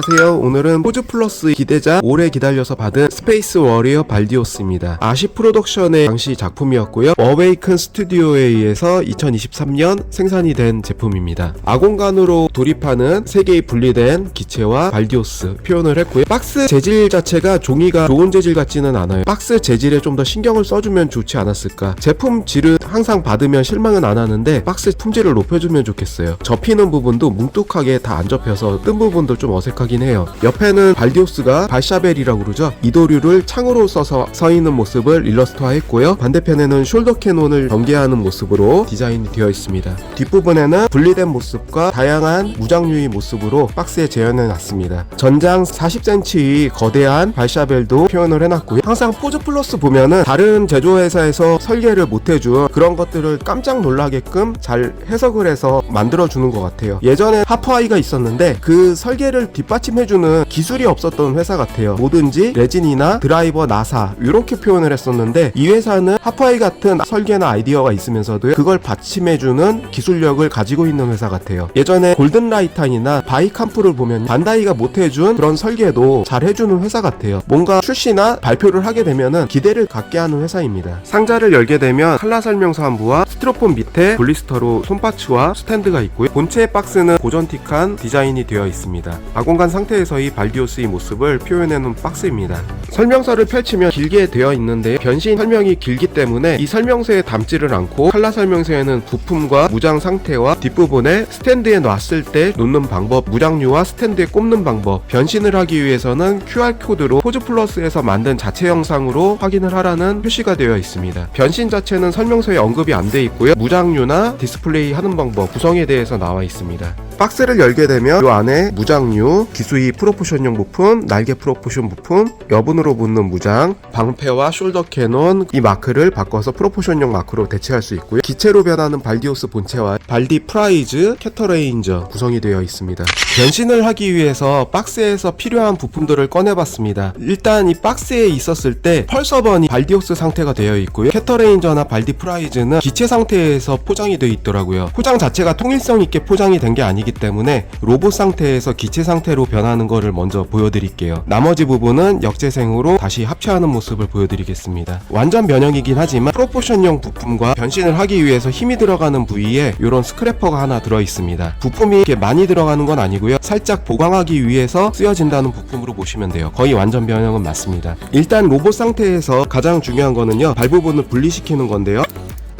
안녕하세요. 오늘은 포즈 플러스 기대작 오래 기다려서 받은 스페이스 워리어 발디오스입니다. 아시 프로덕션의 당시 작품이었고요. 어웨이큰 스튜디오에 의해서 2023년 생산이 된 제품입니다. 아공간으로 돌입하는 세 개의 분리된 기체와 발디오스 표현을 했고요. 박스 재질 자체가 종이가 좋은 재질 같지는 않아요. 박스 재질에 좀 더 신경을 써주면 좋지 않았을까. 제품 질은 항상 받으면 실망은 안 하는데 박스 품질을 높여주면 좋겠어요. 접히는 부분도 뭉툭하게 다 안 접혀서 뜬 부분도 좀 어색하긴 해요. 옆에는 발디오스가 발샤벨이라고 그러죠. 이도류를 창으로 써서 서 있는 모습을 일러스트화했고요. 반대편에는 숄더 캐논을 전개하는 모습으로 디자인이 되어 있습니다. 뒷부분에는 분리된 모습과 다양한 무장류의 모습으로 박스에 재현해 놨습니다. 전장 40cm의 거대한 발샤벨도 표현을 해놨고요. 항상 포즈 플러스 보면은 다른 제조회사에서 설계를 못해준 그런 것들을 깜짝 놀라게끔 잘 해석을 해서 만들어주는 것 같아요. 예전에 하프아이가 있었는데 그 설계를 뒷받침해주는 기술이 없었던 회사 같아요. 뭐든지 레진이나 드라이버, 나사 이렇게 표현을 했었는데 이 회사는 하프아이 같은 설계나 아이디어가 있으면서도 그걸 받침해주는 기술력을 가지고 있는 회사 같아요. 예전에 골든라이탄이나 바이캄프를 보면 반다이가 못해준 그런 설계도 잘 해주는 회사 같아요. 뭔가 출시나 발표를 하게 되면은 기대를 갖게 하는 회사입니다. 상자를 열게 되면 칼라 설명서한부와 스티로폼 밑에 블리스터로 손파츠와 스탠드가 있고요. 본체 박스는 고전틱한 디자인이 되어 있습니다. 아공간 상태에서의 발디오스의 모습을 표현해놓은 박스입니다. 설명서를 펼치면 길게 되어 있는데 변신 설명이 길기 때문에 이 설명서에 담지를 않고 칼라 설명서에는 부품과 무장 상태와 뒷부분에 스탠드에 놨을 때 놓는 방법, 무장류와 스탠드에 꼽는 방법, 변신을 하기 위해서는 QR코드로 포즈 플러스에서 만든 자체 영상으로 확인을 하라는 표시가 되어 있습니다. 변신 자체는 설명서에 언급이 안 돼 있고요. 무장류나 디스플레이 하는 방법, 구성에 대해서 나와 있습니다. 박스를 열게 되면 이 안에 무장류, 기수이 프로포션용 부품, 날개 프로포션 부품, 여분으로 붙는 무장, 방패와 숄더 캐논 이 마크를 바꿔서 프로포션용 마크로 대체할 수 있고요. 기체로 변하는 발디오스 본체와 발디 프라이즈, 캐터레인저 구성이 되어 있습니다. 변신을 하기 위해서 박스에서 필요한 부품들을 꺼내봤습니다. 일단 이 박스에 있었을 때 펄서번이 발디오스 상태가 되어 있고요. 캐터레인저나 발디 프라이즈는 기체 상태에서 포장이 되어 있더라고요. 포장 자체가 통일성 있게 포장이 된 게 아니기 때문에 로봇 상태에서 기체 상태로 변하는 거를 먼저 보여드릴게요. 나머지 부분은 역재생으로 다시 합체하는 모습을 보여드리겠습니다. 완전 변형이긴 하지만 프로포션용 부품과 변신을 하기 위해서 힘이 들어가는 부위에 이런 스크래퍼가 하나 들어있습니다. 부품이 이렇게 많이 들어가는 건 아니고요. 살짝 보강하기 위해서 쓰여진다는 부품으로 보시면 돼요. 거의 완전 변형은 맞습니다. 일단 로봇 상태에서 가장 중요한 거는요, 발 부분을 분리시키는 건데요.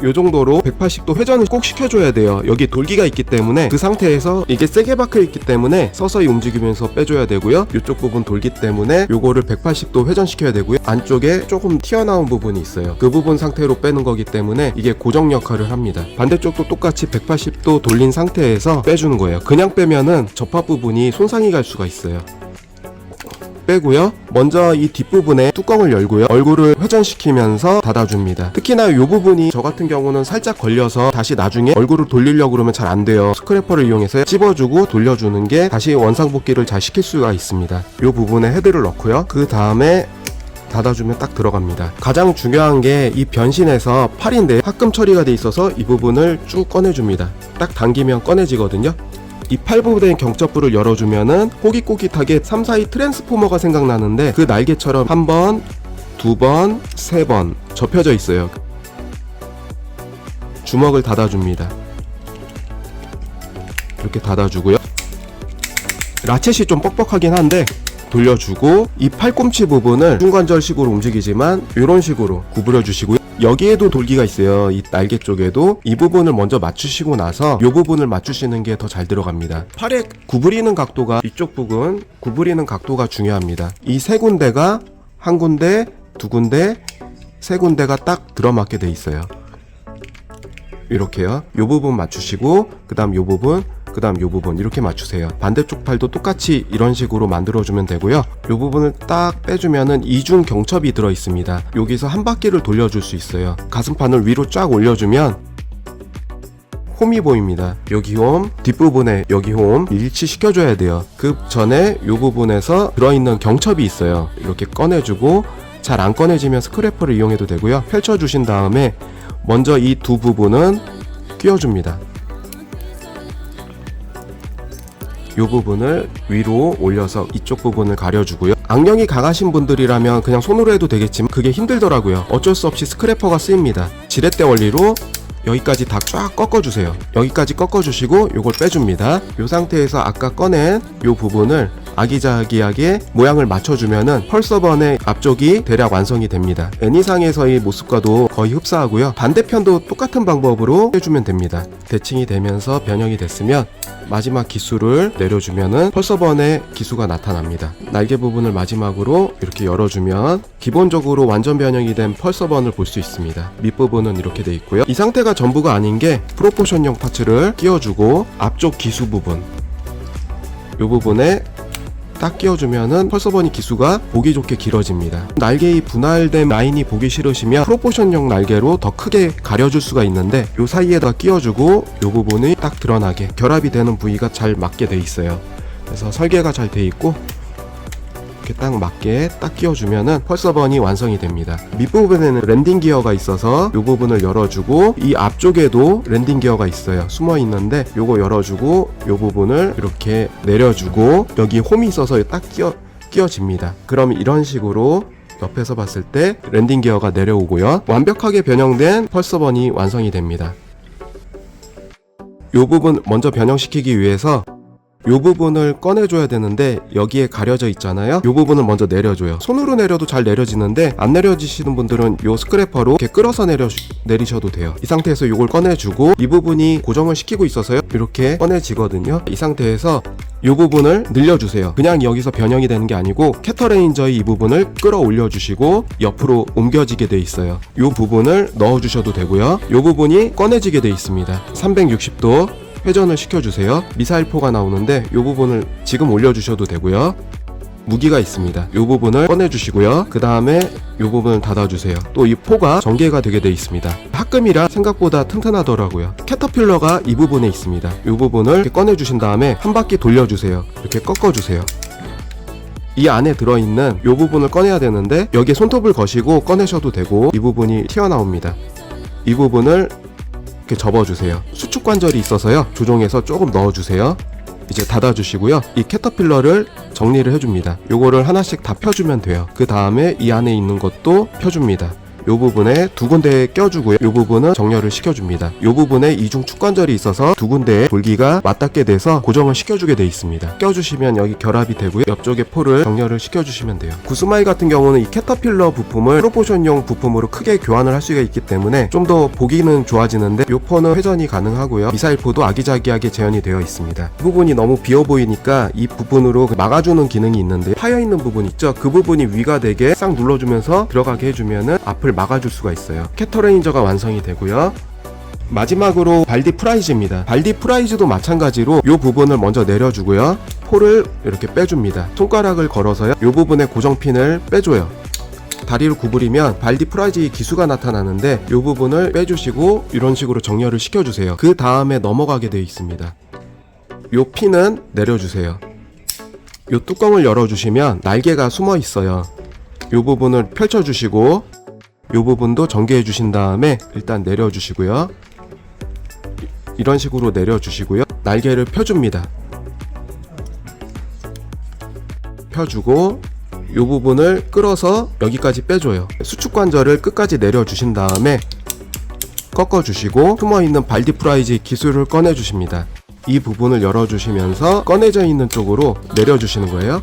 요 정도로 180도 회전을 꼭 시켜줘야 돼요. 여기 돌기가 있기 때문에 그 상태에서 이게 세게 박혀 있기 때문에 서서히 움직이면서 빼줘야 되고요. 이쪽 부분 돌기 때문에 요거를 180도 회전시켜야 되고요. 안쪽에 조금 튀어나온 부분이 있어요. 그 부분 상태로 빼는 거기 때문에 이게 고정 역할을 합니다. 반대쪽도 똑같이 180도 돌린 상태에서 빼주는 거예요. 그냥 빼면은 접합 부분이 손상이 갈 수가 있어요. 빼고요. 먼저 이 뒷부분에 뚜껑을 열고요. 얼굴을 회전시키면서 닫아줍니다. 특히나 이 부분이 저 같은 경우는 살짝 걸려서 다시 나중에 얼굴을 돌리려고 그러면 잘 안 돼요. 스크래퍼를 이용해서 찝어주고 돌려주는 게 다시 원상복귀를 잘 시킬 수가 있습니다. 이 부분에 헤드를 넣고요. 그 다음에 닫아주면 딱 들어갑니다. 가장 중요한 게 이 변신에서 팔인데 합금 처리가 돼 있어서 이 부분을 쭉 꺼내줍니다. 딱 당기면 꺼내지거든요. 이 팔 부분의 경첩부를 열어주면은 꼬깃꼬깃하게 3-4이 트랜스포머가 생각나는데 그 날개처럼 한 번, 두 번, 세 번 접혀져 있어요. 주먹을 닫아줍니다. 이렇게 닫아주고요. 라쳇이 좀 뻑뻑하긴 한데 돌려주고 이 팔꿈치 부분을 중관절식으로 움직이지만 이런 식으로 구부려 주시고요. 여기에도 돌기가 있어요. 이 날개 쪽에도 이 부분을 먼저 맞추시고 나서 이 부분을 맞추시는 게 더 잘 들어갑니다. 팔에 구부리는 각도가 이쪽 부분 구부리는 각도가 중요합니다. 이 세 군데가 한 군데, 두 군데, 세 군데가 딱 들어맞게 돼 있어요. 이렇게요. 이 부분 맞추시고 그 다음 이 부분, 그 다음 이 부분 이렇게 맞추세요. 반대쪽 팔도 똑같이 이런 식으로 만들어주면 되고요. 이 부분을 딱 빼주면은 이중 경첩이 들어있습니다. 여기서 한 바퀴를 돌려줄 수 있어요. 가슴판을 위로 쫙 올려주면 홈이 보입니다. 여기 홈, 뒷부분에 여기 홈 일치시켜줘야 돼요. 그 전에 이 부분에서 들어있는 경첩이 있어요. 이렇게 꺼내주고 잘 안 꺼내지면 스크래퍼를 이용해도 되고요. 펼쳐주신 다음에 먼저 이 두 부분은 끼워줍니다. 이 부분을 위로 올려서 이쪽 부분을 가려주고요. 악령이 강하신 분들이라면 그냥 손으로 해도 되겠지만 그게 힘들더라고요. 어쩔 수 없이 스크래퍼가 쓰입니다. 지렛대 원리로 여기까지 다 쫙 꺾어주세요. 여기까지 꺾어주시고 요걸 빼줍니다. 이 상태에서 아까 꺼낸 이 부분을 아기자기하게 모양을 맞춰주면은 펄서번의 앞쪽이 대략 완성이 됩니다. 애니상에서의 모습과도 거의 흡사하고요. 반대편도 똑같은 방법으로 해주면 됩니다. 대칭이 되면서 변형이 됐으면 마지막 기수를 내려주면은 펄서번의 기수가 나타납니다. 날개 부분을 마지막으로 이렇게 열어주면 기본적으로 완전 변형이 된 펄서번을 볼 수 있습니다. 밑부분은 이렇게 돼 있고요. 이 상태가 전부가 아닌 게 프로포션용 파츠를 끼워주고 앞쪽 기수 부분 이 부분에 딱 끼워주면은 펄서번이 기수가 보기 좋게 길어집니다. 날개의 분할된 라인이 보기 싫으시면 프로포션용 날개로 더 크게 가려줄 수가 있는데 이 사이에다 끼워주고 이 부분이 딱 드러나게 결합이 되는 부위가 잘 맞게 돼 있어요. 그래서 설계가 잘 돼 있고 이렇게 딱 맞게 딱 끼워주면은 펄서번이 완성이 됩니다. 밑부분에는 랜딩 기어가 있어서 이 부분을 열어주고 이 앞쪽에도 랜딩 기어가 있어요. 숨어 있는데 요거 열어주고 이 부분을 이렇게 내려주고 여기 홈이 있어서 딱 끼워집니다. 그럼 이런 식으로 옆에서 봤을 때 랜딩 기어가 내려오고요. 완벽하게 변형된 펄서번이 완성이 됩니다. 이 부분 먼저 변형시키기 위해서 이 부분을 꺼내줘야 되는데 여기에 가려져 있잖아요. 이 부분을 먼저 내려줘요. 손으로 내려도 잘 내려지는데 안 내려지시는 분들은 이 스크래퍼로 이렇게 끌어서 내리셔도 돼요. 이 상태에서 이걸 꺼내주고 이 부분이 고정을 시키고 있어서요 이렇게 꺼내지거든요. 이 상태에서 이 부분을 늘려주세요. 그냥 여기서 변형이 되는 게 아니고 캐터레인저의 이 부분을 끌어올려 주시고 옆으로 옮겨지게 돼 있어요. 이 부분을 넣어주셔도 되고요. 이 부분이 꺼내지게 돼 있습니다. 360도 회전을 시켜주세요. 미사일포가 나오는데 이 부분을 지금 올려주셔도 되고요. 무기가 있습니다. 이 부분을 꺼내주시고요. 그 다음에 이 부분을 닫아주세요. 또 이 포가 전개가 되게 돼 있습니다. 합금이라 생각보다 튼튼하더라고요. 캐터필러가 이 부분에 있습니다. 이 부분을 이렇게 꺼내주신 다음에 한 바퀴 돌려주세요. 이렇게 꺾어주세요. 이 안에 들어있는 이 부분을 꺼내야 되는데 여기에 손톱을 거시고 꺼내셔도 되고 이 부분이 튀어나옵니다. 이 부분을 이렇게 접어주세요. 수축 관절이 있어서요. 조종해서 조금 넣어주세요. 이제 닫아주시고요. 이 캐터필러를 정리를 해줍니다. 요거를 하나씩 다 펴주면 돼요. 그 다음에 이 안에 있는 것도 펴줍니다. 요 부분에 두 군데에 껴주고요. 요 부분은 정렬을 시켜줍니다. 요 부분에 이중 축관절이 있어서 두 군데에 돌기가 맞닿게 돼서 고정을 시켜주게 돼 있습니다. 껴주시면 여기 결합이 되고요. 옆쪽에 포를 정렬을 시켜주시면 돼요. 구스마이 같은 경우는 이 캐터필러 부품을 프로포션용 부품으로 크게 교환을 할 수가 있기 때문에 좀 더 보기는 좋아지는데 요 포는 회전이 가능하고요. 미사일포도 아기자기하게 재현이 되어 있습니다. 이 부분이 너무 비어 보이니까 이 부분으로 막아주는 기능이 있는데 파여있는 부분 있죠? 그 부분이 위가 되게 싹 눌러주면서 들어가게 해주면은 앞을 막아줄 수가 있어요. 캐터레인저가 완성이 되고요. 마지막으로 발디 프라이즈입니다. 발디 프라이즈도 마찬가지로 이 부분을 먼저 내려주고요. 포를 이렇게 빼줍니다. 손가락을 걸어서요. 이 부분에 고정핀을 빼줘요. 다리를 구부리면 발디 프라이즈의 기수가 나타나는데 이 부분을 빼주시고 이런 식으로 정렬을 시켜주세요. 그 다음에 넘어가게 되어 있습니다. 이 핀은 내려주세요. 이 뚜껑을 열어주시면 날개가 숨어 있어요. 이 부분을 펼쳐주시고 이 부분도 전개해 주신 다음에 일단 내려주시고요. 이런 식으로 내려주시고요. 날개를 펴줍니다. 펴주고 이 부분을 끌어서 여기까지 빼줘요. 수축 관절을 끝까지 내려주신 다음에 꺾어주시고 숨어있는 발디 프라이즈 기술을 꺼내주십니다. 이 부분을 열어주시면서 꺼내져 있는 쪽으로 내려주시는 거예요.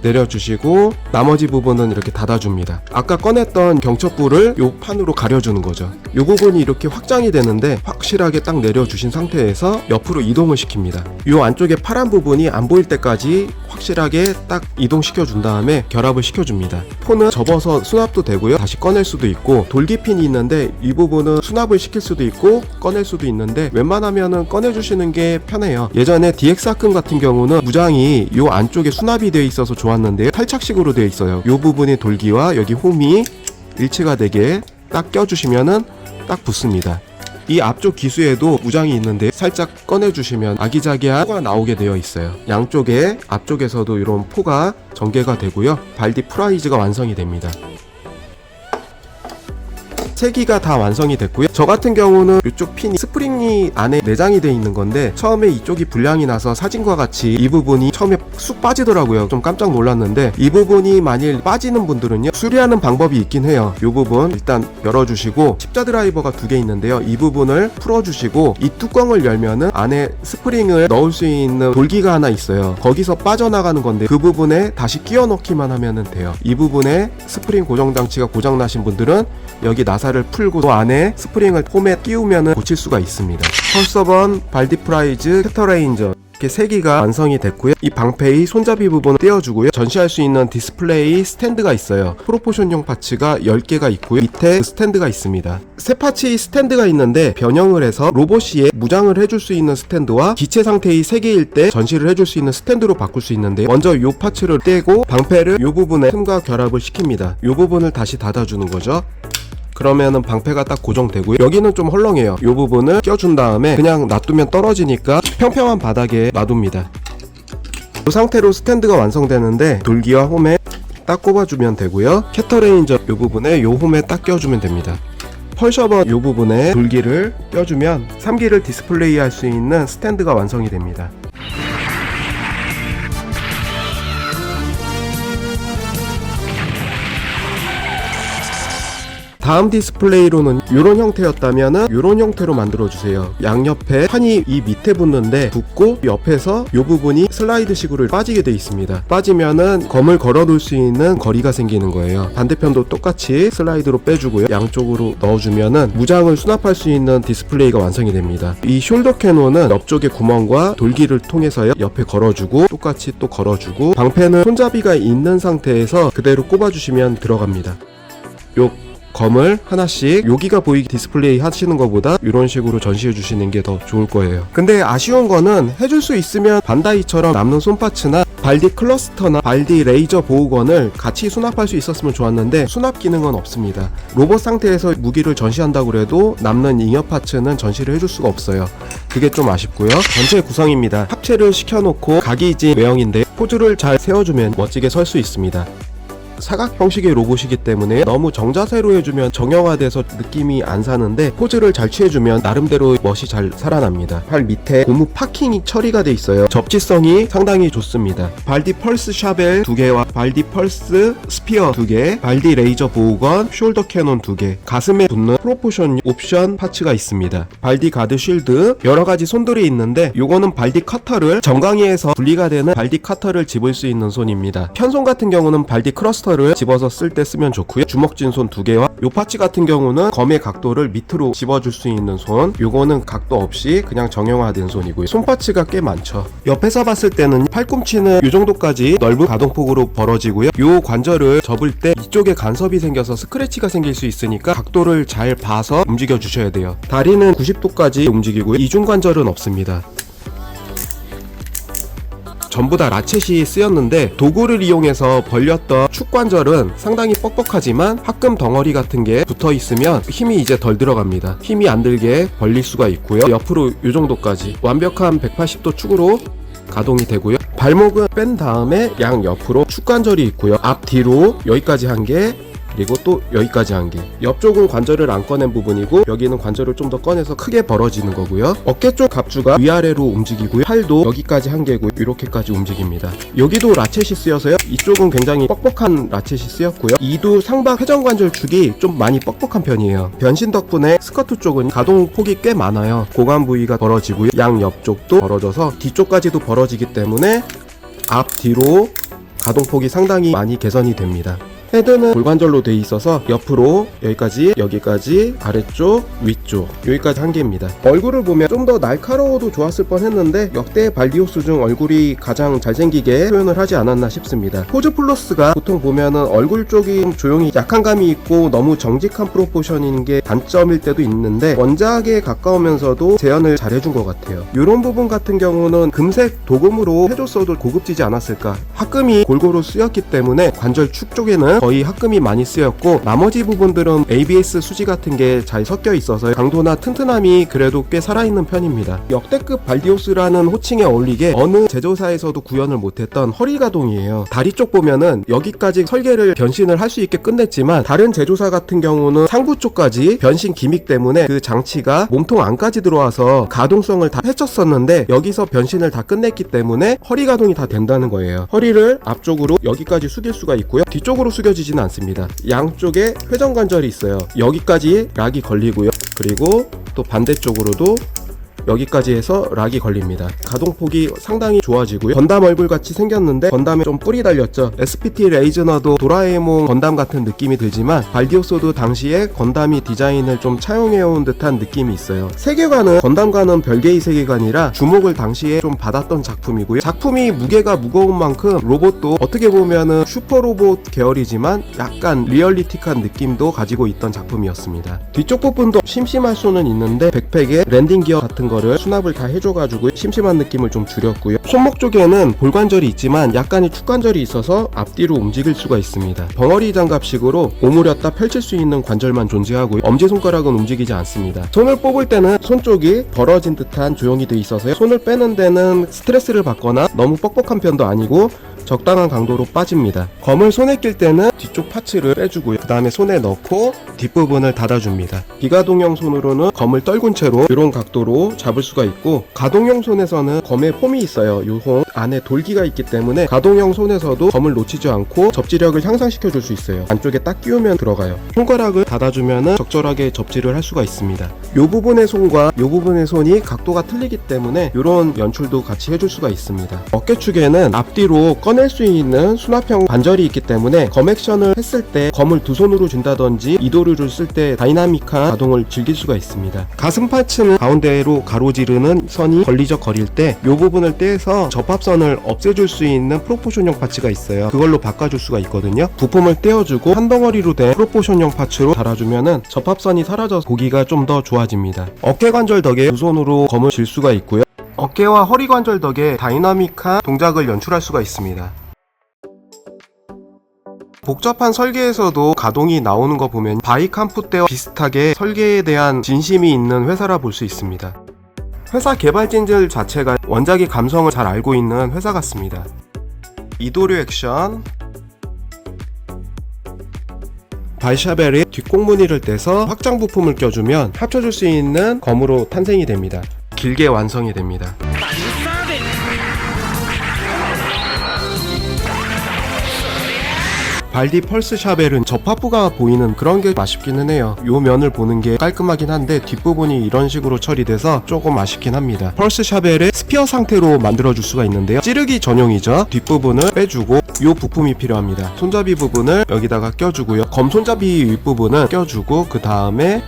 내려주시고 나머지 부분은 이렇게 닫아줍니다. 아까 꺼냈던 경첩부를 요 판으로 가려주는 거죠. 요 부분이 이렇게 확장이 되는데 확실하게 딱 내려주신 상태에서 옆으로 이동을 시킵니다. 요 안쪽에 파란 부분이 안 보일 때까지 확실하게 딱 이동시켜 준 다음에 결합을 시켜줍니다. 폰은 접어서 수납도 되고요. 다시 꺼낼 수도 있고 돌기핀이 있는데 이 부분은 수납을 시킬 수도 있고 꺼낼 수도 있는데 웬만하면은 꺼내주시는 게 편해요. 예전에 DX 아큰 같은 경우는 무장이 요 안쪽에 수납이 되어 있어서 좋았는데요. 탈착식으로 되어 있어요. 요 부분의 돌기와 여기 홈이 일치가 되게 딱 껴주시면은 딱 붙습니다. 이 앞쪽 기수에도 무장이 있는데 살짝 꺼내주시면 아기자기한 포가 나오게 되어 있어요. 양쪽에 앞쪽에서도 이런 포가 전개가 되고요. 발디 프라이즈가 완성이 됩니다. 3기가 다 완성이 됐고요. 저 같은 경우는 이쪽 핀이 스프링이 안에 내장이 돼 있는 건데 처음에 이쪽이 불량이 나서 사진과 같이 이 부분이 처음에 쑥 빠지더라고요. 좀 깜짝 놀랐는데 이 부분이 만일 빠지는 분들은요, 수리하는 방법이 있긴 해요. 이 부분 일단 열어주시고 십자 드라이버가 2개 있는데요, 이 부분을 풀어주시고 이 뚜껑을 열면은 안에 스프링을 넣을 수 있는 돌기가 하나 있어요. 거기서 빠져나가는 건데 그 부분에 다시 끼워 넣기만 하면 돼요. 이 부분에 스프링 고정 장치가 고장 나신 분들은 여기 나사를 풀고 또 안에 스프링을 홈에 끼우면 고칠 수가 있습니다. 펄서번, 발디프라이즈, 캐터레인저 이렇게 3기가 완성이 됐고요. 이 방패의 손잡이 부분을 떼어주고요. 전시할 수 있는 디스플레이 스탠드가 있어요. 프로포션용 파츠가 10개가 있고요. 밑에 그 스탠드가 있습니다. 세 파츠의 스탠드가 있는데 변형을 해서 로봇이 무장을 해줄 수 있는 스탠드와 기체 상태의 3개일 때 전시를 해줄 수 있는 스탠드로 바꿀 수 있는데, 먼저 이 파츠를 떼고 방패를 이 부분에 틈과 결합을 시킵니다. 이 부분을 다시 닫아주는 거죠. 그러면은 방패가 딱 고정되고요. 여기는 좀 헐렁해요. 이 부분을 껴준 다음에 그냥 놔두면 떨어지니까 평평한 바닥에 놔둡니다. 이 상태로 스탠드가 완성되는데 돌기와 홈에 딱 꼽아주면 되고요. 캐터레인저 이 부분에 이 홈에 딱 껴주면 됩니다. 펄셔번 이 부분에 돌기를 껴주면 3기를 디스플레이 할 수 있는 스탠드가 완성이 됩니다. 다음 디스플레이로는 이런 형태였다면은 이런 형태로 만들어주세요. 양옆에 판이 이 밑에 붙는데 붙고 옆에서 이 부분이 슬라이드식으로 빠지게 돼 있습니다. 빠지면은 검을 걸어 놓을 수 있는 거리가 생기는 거예요. 반대편도 똑같이 슬라이드로 빼주고요. 양쪽으로 넣어주면은 무장을 수납할 수 있는 디스플레이가 완성이 됩니다. 이 숄더 캐논은 옆쪽에 구멍과 돌기를 통해서요, 옆에 걸어주고 똑같이 또 걸어주고, 방패는 손잡이가 있는 상태에서 그대로 꼽아주시면 들어갑니다. 요 검을 하나씩 여기가 보이게 디스플레이 하시는 것보다 이런 식으로 전시해 주시는 게 더 좋을 거예요. 근데 아쉬운 거는 해줄 수 있으면 반다이처럼 남는 손파츠나 발디 클러스터나 발디 레이저 보호건을 같이 수납할 수 있었으면 좋았는데 수납 기능은 없습니다. 로봇 상태에서 무기를 전시한다고 해도 남는 잉여 파츠는 전시를 해줄 수가 없어요. 그게 좀 아쉽고요. 전체 구성입니다. 합체를 시켜놓고 각이진 외형인데 포즈를 잘 세워주면 멋지게 설 수 있습니다. 사각 형식의 로봇이기 때문에 너무 정자세로 해주면 정형화돼서 느낌이 안 사는데, 포즈를 잘 취해주면 나름대로 멋이 잘 살아납니다. 팔 밑에 고무 파킹이 처리가 돼 있어요. 접지성이 상당히 좋습니다. 발디 펄스 샤벨 2개와 발디 펄스 스피어 2개, 발디 레이저 보호건, 숄더 캐논 2개, 가슴에 붙는 프로포션 옵션 파츠가 있습니다. 발디 가드 쉴드, 여러가지 손들이 있는데 요거는 발디 커터를 정강이에서 분리가 되는 발디 커터를 집을 수 있는 손입니다. 편손 같은 경우는 발디 크러스터 를 집어서 쓸 때 쓰면 좋고요. 주먹진 손 2개와 요 파츠 같은 경우는 검의 각도를 밑으로 집어줄 수 있는 손, 요거는 각도 없이 그냥 정형화된 손이고요. 손 파츠가 꽤 많죠. 옆에서 봤을 때는 팔꿈치는 요 정도까지 넓은 가동폭으로 벌어지고요. 요 관절을 접을 때 이쪽에 간섭이 생겨서 스크래치가 생길 수 있으니까 각도를 잘 봐서 움직여 주셔야 돼요. 다리는 90도까지 움직이고요. 이중 관절은 없습니다. 전부 다 라쳇이 쓰였는데 도구를 이용해서 벌렸던 축관절은 상당히 뻑뻑하지만 합금 덩어리 같은 게 붙어 있으면 힘이 이제 덜 들어갑니다. 힘이 안 들게 벌릴 수가 있고요. 옆으로 이 정도까지 완벽한 180도 축으로 가동이 되고요. 발목은 뺀 다음에 양 옆으로 축관절이 있고요. 앞 뒤로 여기까지 한 개, 그리고 또 여기까지 한 개. 옆쪽은 관절을 안 꺼낸 부분이고 여기는 관절을 좀 더 꺼내서 크게 벌어지는 거고요. 어깨 쪽 갑주가 위아래로 움직이고요. 팔도 여기까지 한 개고 이렇게까지 움직입니다. 여기도 라쳇이 쓰여서요. 이쪽은 굉장히 뻑뻑한 라쳇이 쓰였고요. 이두 상박 회전관절 축이 좀 많이 뻑뻑한 편이에요. 변신 덕분에 스커트 쪽은 가동폭이 꽤 많아요. 고관 부위가 벌어지고요. 양 옆쪽도 벌어져서 뒤쪽까지도 벌어지기 때문에 앞 뒤로 가동폭이 상당히 많이 개선이 됩니다. 헤드는 골관절로 돼 있어서 옆으로 여기까지, 여기까지, 아래쪽, 위쪽 여기까지 한 개입니다. 얼굴을 보면 좀 더 날카로워도 좋았을 뻔 했는데 역대 발디오스 중 얼굴이 가장 잘생기게 표현을 하지 않았나 싶습니다. 포즈 플러스가 보통 보면은 얼굴 쪽이 좀 조용히 약한 감이 있고 너무 정직한 프로포션인 게 단점일 때도 있는데 원작에 가까우면서도 재현을 잘 해준 것 같아요. 이런 부분 같은 경우는 금색 도금으로 해줬어도 고급지지 않았을까. 합금이 골고루 쓰였기 때문에 관절 축 쪽에는 거의 합금이 많이 쓰였고, 나머지 부분들은 ABS 수지 같은 게 잘 섞여 있어서 강도나 튼튼함이 그래도 꽤 살아있는 편입니다. 역대급 발디오스라는 호칭에 어울리게 어느 제조사에서도 구현을 못했던 허리 가동이에요. 다리 쪽 보면은 여기까지 설계를 변신을 할 수 있게 끝냈지만, 다른 제조사 같은 경우는 상부 쪽까지 변신 기믹 때문에 그 장치가 몸통 안까지 들어와서 가동성을 다 해쳤었는데, 여기서 변신을 다 끝냈기 때문에 허리 가동이 다 된다는 거예요. 허리를 앞쪽으로 여기까지 숙일 수가 있고요, 뒤쪽으로 숙여지지는 않습니다. 양쪽에 회전 관절이 있어요. 여기까지 락이 걸리고요, 그리고 또 반대쪽으로도 여기까지 해서 락이 걸립니다. 가동폭이 상당히 좋아지고요. 건담 얼굴 같이 생겼는데 건담에 좀 뿔이 달렸죠. SPT 레이즈너도 도라에몽 건담 같은 느낌이 들지만, 발디오스도 당시에 건담이 디자인을 좀 차용해온 듯한 느낌이 있어요. 세계관은 건담과는 별개의 세계관이라 주목을 당시에 좀 받았던 작품이고요. 작품이 무게가 무거운 만큼 로봇도 어떻게 보면은 슈퍼로봇 계열이지만 약간 리얼리틱한 느낌도 가지고 있던 작품이었습니다. 뒤쪽 부분도 심심할 수는 있는데 백팩에 랜딩 기어 같은 거를 수납을 다 해줘가지고 심심한 느낌을 좀 줄였고요. 손목 쪽에는 볼관절이 있지만 약간의 축관절이 있어서 앞뒤로 움직일 수가 있습니다. 벙어리 장갑식으로 오므렸다 펼칠 수 있는 관절만 존재하고요. 엄지손가락은 움직이지 않습니다. 손을 뽑을 때는 손 쪽이 벌어진 듯한 조형이 돼 있어서요, 손을 빼는 데는 스트레스를 받거나 너무 뻑뻑한 편도 아니고 적당한 강도로 빠집니다. 검을 손에 낄 때는 뒤쪽 파츠를 빼주고요, 그 다음에 손에 넣고 뒷부분을 닫아줍니다. 비가동용 손으로는 검을 떨군 채로 이런 각도로 잡을 수가 있고, 가동용 손에서는 검에 폼이 있어요. 이 홈 안에 돌기가 있기 때문에 가동용 손에서도 검을 놓치지 않고 접지력을 향상시켜 줄 수 있어요. 안쪽에 딱 끼우면 들어가요. 손가락을 닫아주면 적절하게 접지를 할 수가 있습니다. 이 부분의 손과 이 부분의 손이 각도가 틀리기 때문에 이런 연출도 같이 해줄 수가 있습니다. 어깨축에는 앞뒤로 꺼낼 수 있는 수납형 관절이 있기 때문에 검 액션을 했을 때 검을 두 손으로 쥔다든지 이도류를 쓸 때 다이나믹한 가동을 즐길 수가 있습니다. 가슴 파츠는 가운데로 가로지르는 선이 걸리적거릴 때 이 부분을 떼서 접합선을 없애줄 수 있는 프로포션용 파츠가 있어요. 그걸로 바꿔줄 수가 있거든요. 부품을 떼어주고 한 덩어리로 된 프로포션용 파츠로 달아주면은 접합선이 사라져서 보기가 좀 더 좋아집니다. 어깨 관절 덕에 두 손으로 검을 쥘 수가 있고요, 어깨와 허리 관절 덕에 다이나믹한 동작을 연출할 수가 있습니다. 복잡한 설계에서도 가동이 나오는 거 보면 바이캄프 때와 비슷하게 설계에 대한 진심이 있는 회사라 볼 수 있습니다. 회사 개발진들 자체가 원작의 감성을 잘 알고 있는 회사 같습니다. 이도류 액션, 발샤벨의 뒷꽁무니를 떼서 확장 부품을 껴주면 합쳐줄 수 있는 검으로 탄생이 됩니다. 길게 완성이 됩니다. 발디 펄스 샤벨은 접합부가 보이는 그런 게 아쉽기는 해요. 요 면을 보는 게 깔끔하긴 한데 뒷부분이 이런 식으로 처리돼서 조금 아쉽긴 합니다. 펄스 샤벨을 스피어 상태로 만들어줄 수가 있는데요, 찌르기 전용이죠. 뒷부분을 빼주고 요 부품이 필요합니다. 손잡이 부분을 여기다가 껴주고요, 검 손잡이 윗부분은 껴주고 그 다음에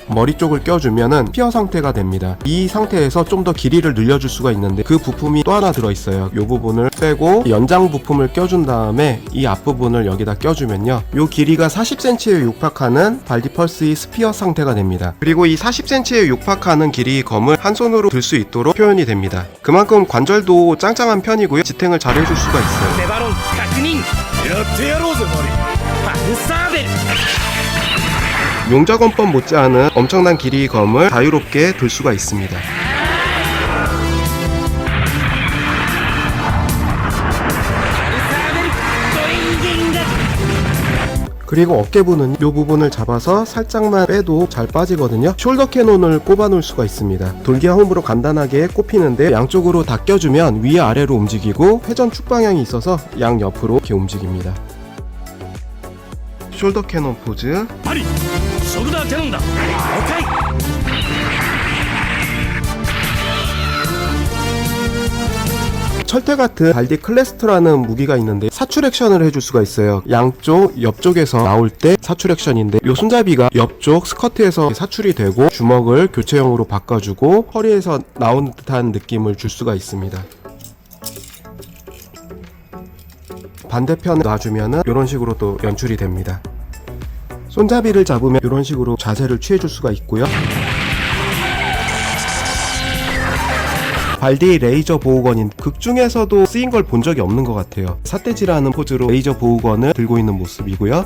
머리 쪽을 껴주면은 스피어 상태가 됩니다. 이 상태에서 좀 더 길이를 늘려줄 수가 있는데 그 부품이 또 하나 들어있어요. 이 부분을 빼고 연장 부품을 껴준 다음에 이 앞부분을 여기다 껴주면요, 이 길이가 40cm에 육박하는 발디펄스의 스피어 상태가 됩니다. 그리고 이 40cm에 육박하는 길이의 검을 한 손으로 들 수 있도록 표현이 됩니다. 그만큼 관절도 짱짱한 편이고요, 지탱을 잘 해줄 수가 있어요. 용자검법 못지않은 엄청난 길이의 검을 자유롭게 들 수가 있습니다. 그리고 어깨부는 이 부분을 잡아서 살짝만 빼도 잘 빠지거든요. 숄더 캐논을 꼽아 놓을 수가 있습니다. 돌기와 홈으로 간단하게 꼽히는데 양쪽으로 다 껴주면 위아래로 움직이고 회전 축 방향이 있어서 양옆으로 이렇게 움직입니다. 숄더 캐논 포즈. 철퇴 같은 발디 클래스트라는 무기가 있는데 사출 액션을 해줄 수가 있어요. 양쪽 옆쪽에서 나올 때 사출 액션인데 요 손잡이가 옆쪽 스커트에서 사출이 되고 주먹을 교체형으로 바꿔주고 허리에서 나오는 듯한 느낌을 줄 수가 있습니다. 반대편에 놔주면은 이런 식으로 또 연출이 됩니다. 손잡이를 잡으면 이런 식으로 자세를 취해줄 수가 있고요. 발디 레이저 보호건인 극 중에서도 쓰인 걸 본 적이 없는 것 같아요. 삿대질하는 포즈로 레이저 보호건을 들고 있는 모습이고요.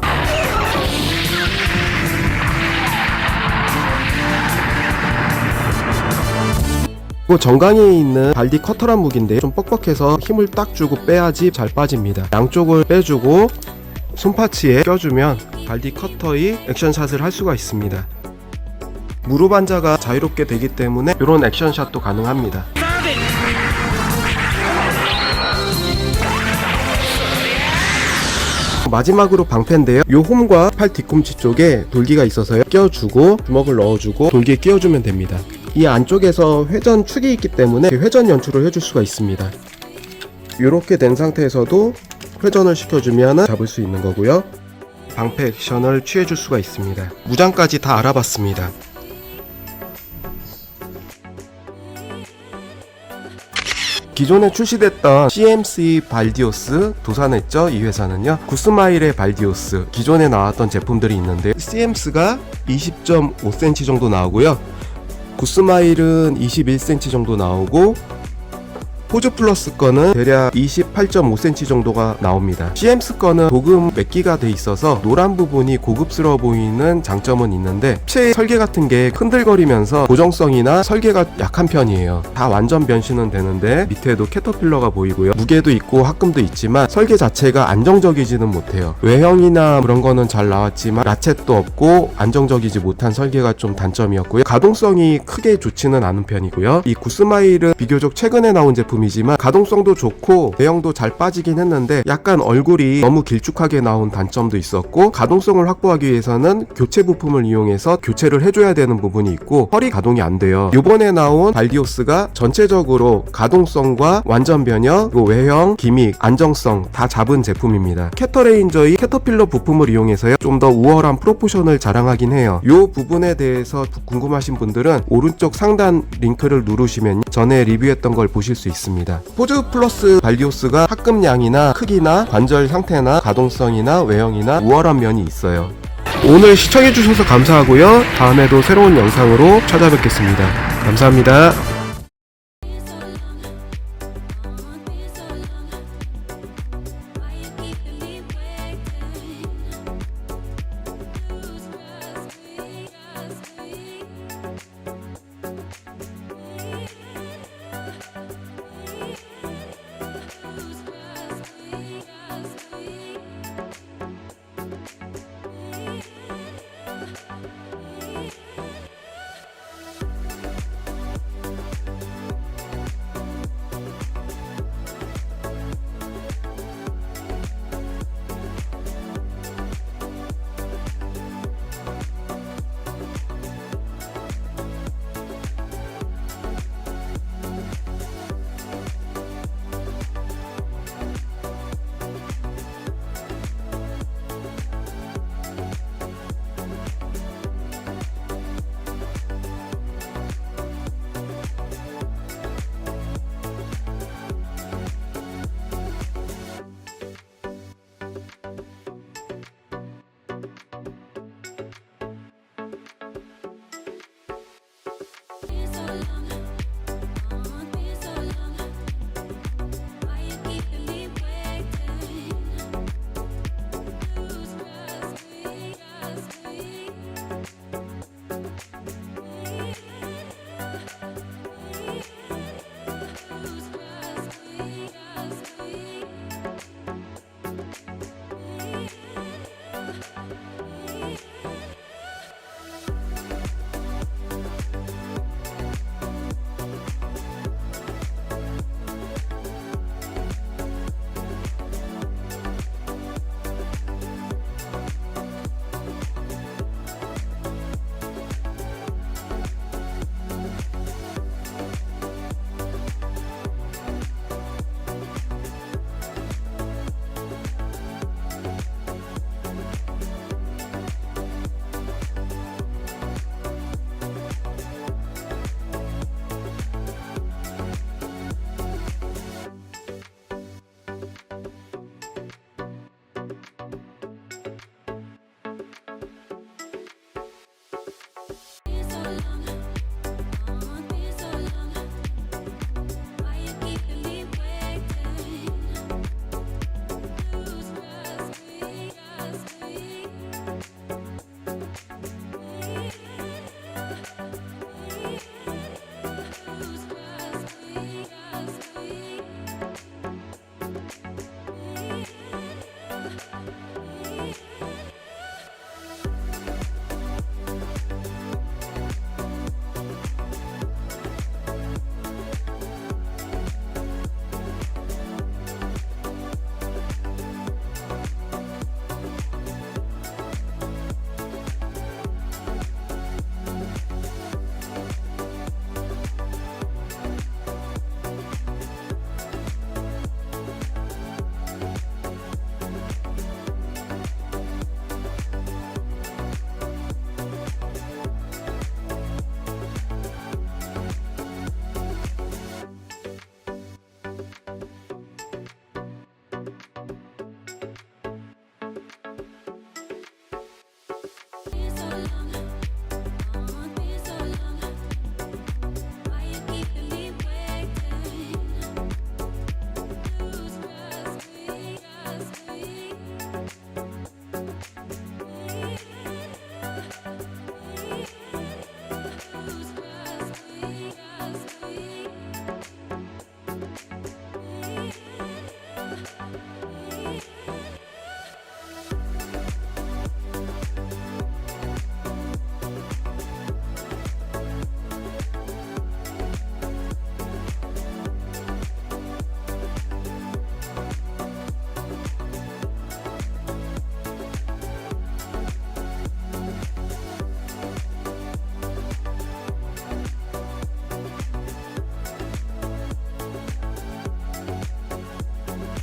그리고 정강이에 있는 발디 커터란 무기인데 좀 뻑뻑해서 힘을 딱 주고 빼야지 잘 빠집니다. 양쪽을 빼주고 손파치에 껴주면 발디 커터의 액션샷을 할 수가 있습니다. 무릎 앉아가 자유롭게 되기 때문에 이런 액션샷도 가능합니다. 마지막으로 방패인데요. 요 홈과 팔 뒤꿈치 쪽에 돌기가 있어서요. 껴주고 주먹을 넣어주고 돌기에 끼워주면 됩니다. 이 안쪽에서 회전 축이 있기 때문에 회전 연출을 해줄 수가 있습니다. 이렇게 된 상태에서도 회전을 시켜주면 잡을 수 있는 거고요. 방패 액션을 취해줄 수가 있습니다. 무장까지 다 알아봤습니다. 기존에 출시됐던 CMC 발디오스, 도산했죠? 이 회사는요. 구스마일의 발디오스, 기존에 나왔던 제품들이 있는데 CMC가 20.5cm 정도 나오고요. 구스마일은 21cm 정도 나오고 포즈 플러스 거는 대략 28.5cm 정도가 나옵니다. CMC 거는 도금 맥기가 돼 있어서 노란 부분이 고급스러워 보이는 장점은 있는데 합체 설계 같은 게 흔들거리면서 고정성이나 설계가 약한 편이에요. 다 완전 변신은 되는데 밑에도 캐터필러가 보이고요. 무게도 있고 합금도 있지만 설계 자체가 안정적이지는 못해요. 외형이나 그런 거는 잘 나왔지만 라쳇도 없고 안정적이지 못한 설계가 좀 단점이었고요. 가동성이 크게 좋지는 않은 편이고요. 이 구스마일은 비교적 최근에 나온 제품 이지만 가동성도 좋고 내형도 잘 빠지긴 했는데 약간 얼굴이 너무 길쭉하게 나온 단점도 있었고 가동성을 확보하기 위해서는 교체 부품을 이용해서 교체를 해줘야 되는 부분이 있고 펄이 가동이 안 돼요. 이번에 나온 발디오스가 전체적으로 가동성과 완전 변형, 그리고 외형, 기믹, 안정성 다 잡은 제품입니다. 캐터레인저의 캐터필러 부품을 이용해서요 좀 더 우월한 프로포션을 자랑하긴 해요. 이 부분에 대해서 궁금하신 분들은 오른쪽 상단 링크를 누르시면 전에 리뷰했던 걸 보실 수 있습니다. 포즈 플러스 발디오스가 합금량이나 크기나 관절 상태나 가동성이나 외형이나 우월한 면이 있어요. 오늘 시청해주셔서 감사하고요. 다음에도 새로운 영상으로 찾아뵙겠습니다. 감사합니다.